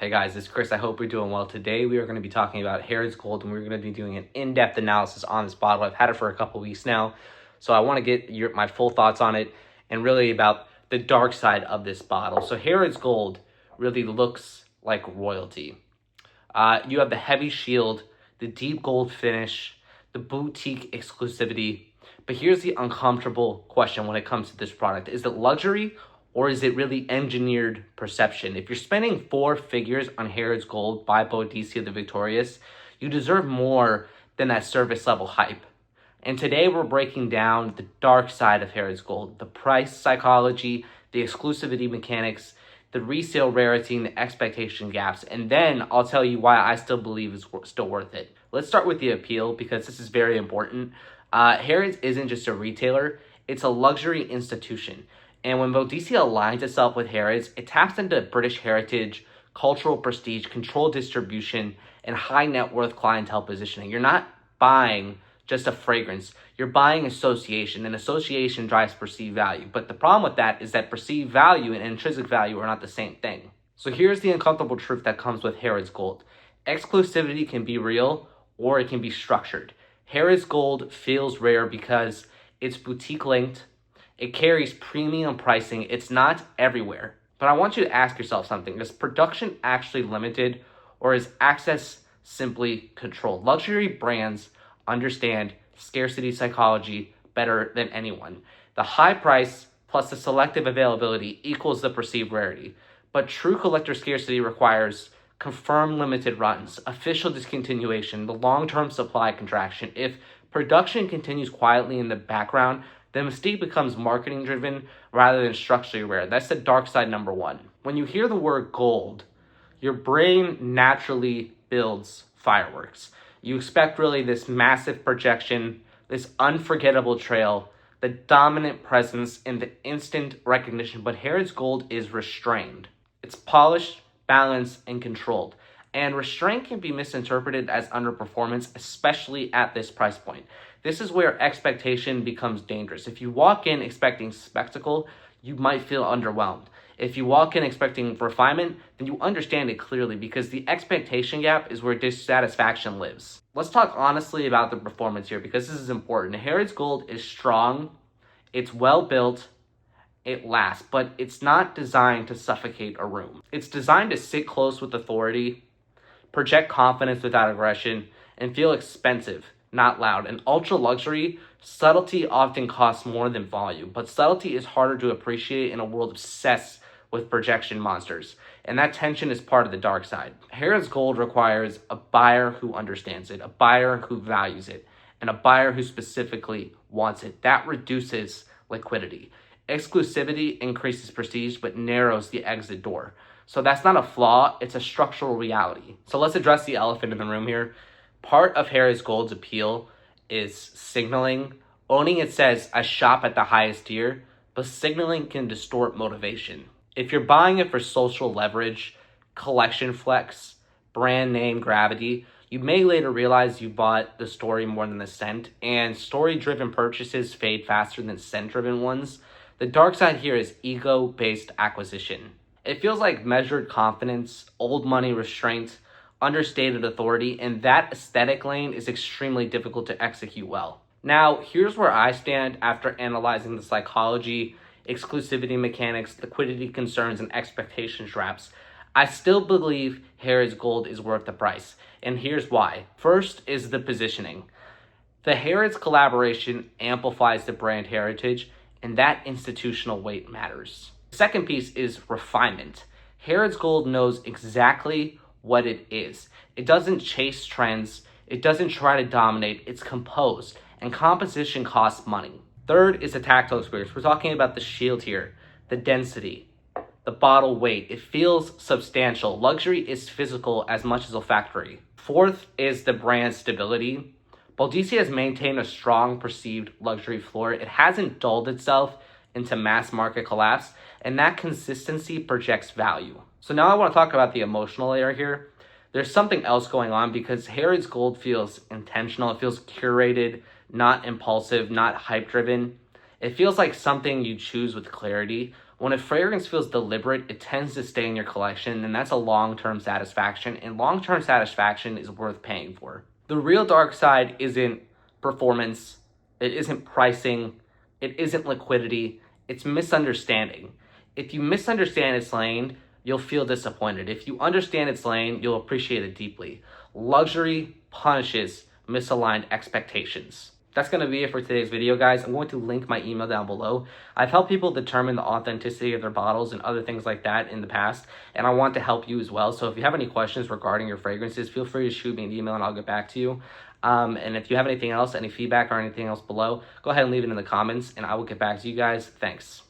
Hey guys, it's Chris. I hope you're doing well. Today we are going to be talking about Harrods Gold, and we're going to be doing an in-depth analysis on this bottle. I've had it for a couple weeks now, so I want to get my full thoughts on it and really about the dark side of this bottle. So Harrods Gold really looks like royalty. You have the heavy shield, the deep gold finish, the boutique exclusivity. But here's the uncomfortable question when it comes to this product. Is it luxury or is it really engineered perception? If you're spending 4 figures on Harrods Gold by Boadicea the Victorious, you deserve more than that service level hype. And today we're breaking down the dark side of Harrods Gold, the price psychology, the exclusivity mechanics, the resale rarity, and the expectation gaps. And then I'll tell you why I still believe it's still worth it. Let's start with the appeal because this is very important. Harrods isn't just a retailer, it's a luxury institution. And when Boadicea aligns itself with Harrods, it taps into British heritage, cultural prestige, controlled distribution, and high net worth clientele positioning. You're not buying just a fragrance. You're buying association, and association drives perceived value. But the problem with that is that perceived value and intrinsic value are not the same thing. So here's the uncomfortable truth that comes with Harrods Gold. Exclusivity can be real or it can be structured. Harrods Gold feels rare because it's boutique linked. It carries premium pricing. It's not everywhere. But I want you to ask yourself something. Is production actually limited or is access simply controlled? Luxury brands understand scarcity psychology better than anyone. The high price plus the selective availability equals the perceived rarity. But true collector scarcity requires confirmed limited runs, official discontinuation, the long-term supply contraction. If production continues quietly in the background, the mystique becomes marketing driven rather than structurally rare. That's the dark side number one. When you hear the word gold, your brain naturally builds fireworks. You expect really this massive projection, this unforgettable trail, the dominant presence, and the instant recognition. But Harrods Gold is restrained. It's polished, balanced, and controlled. And restraint can be misinterpreted as underperformance, especially at this price point. This is where expectation becomes dangerous. If you walk in expecting spectacle, you might feel underwhelmed. If you walk in expecting refinement, then you understand it clearly because the expectation gap is where dissatisfaction lives. Let's talk honestly about the performance here because this is important. Harrods Gold is strong, it's well built, it lasts, but it's not designed to suffocate a room. It's designed to sit close with authority, project confidence without aggression, and feel expensive, not loud. In ultra luxury, subtlety often costs more than volume, but subtlety is harder to appreciate in a world obsessed with projection monsters. And that tension is part of the dark side. Harrods Gold requires a buyer who understands it, a buyer who values it, and a buyer who specifically wants it. That reduces liquidity. Exclusivity increases prestige but narrows the exit door. So that's not a flaw, it's a structural reality. So let's address the elephant in the room here. Part of Harrods Gold's appeal is signaling. Owning it says, I shop at the highest tier, but signaling can distort motivation. If you're buying it for social leverage, collection flex, brand name gravity, you may later realize you bought the story more than the scent, and story-driven purchases fade faster than scent-driven ones. The dark side here is ego-based acquisition. It feels like measured confidence, old money restraint, understated authority, and that aesthetic lane is extremely difficult to execute well. Now, here's where I stand after analyzing the psychology, exclusivity mechanics, liquidity concerns, and expectation traps. I still believe Harrods Gold is worth the price, and here's why. First is the positioning. The Harrods collaboration amplifies the brand heritage, and that institutional weight matters. The second piece is refinement. Harrods Gold knows exactly what it is. It doesn't chase trends. It doesn't try to dominate. It's composed, and composition costs money. Third is the tactile experience. We're talking about the shield here, the density, the bottle weight. It feels substantial. Luxury is physical as much as olfactory. Fourth is the brand stability. Boadicea has maintained a strong perceived luxury floor. It hasn't dulled itself into mass market collapse, and that consistency projects value. So now I want to talk about the emotional layer here. There's something else going on because Harrods Gold feels intentional. It feels curated, not impulsive, not hype driven. It feels like something you choose with clarity. When a fragrance feels deliberate, it tends to stay in your collection, and that's a long-term satisfaction, and long-term satisfaction is worth paying for. The real dark side isn't performance, it isn't pricing, it isn't liquidity, it's misunderstanding. If you misunderstand its lane, you'll feel disappointed. If you understand its lane, you'll appreciate it deeply. Luxury punishes misaligned expectations. That's going to be it for today's video, guys. I'm going to link my email down below. I've helped people determine the authenticity of their bottles and other things like that in the past, and I want to help you as well. So if you have any questions regarding your fragrances, feel free to shoot me an email and I'll get back to you. And if you have anything else, any feedback or anything else below, go ahead and leave it in the comments and I will get back to you guys. Thanks.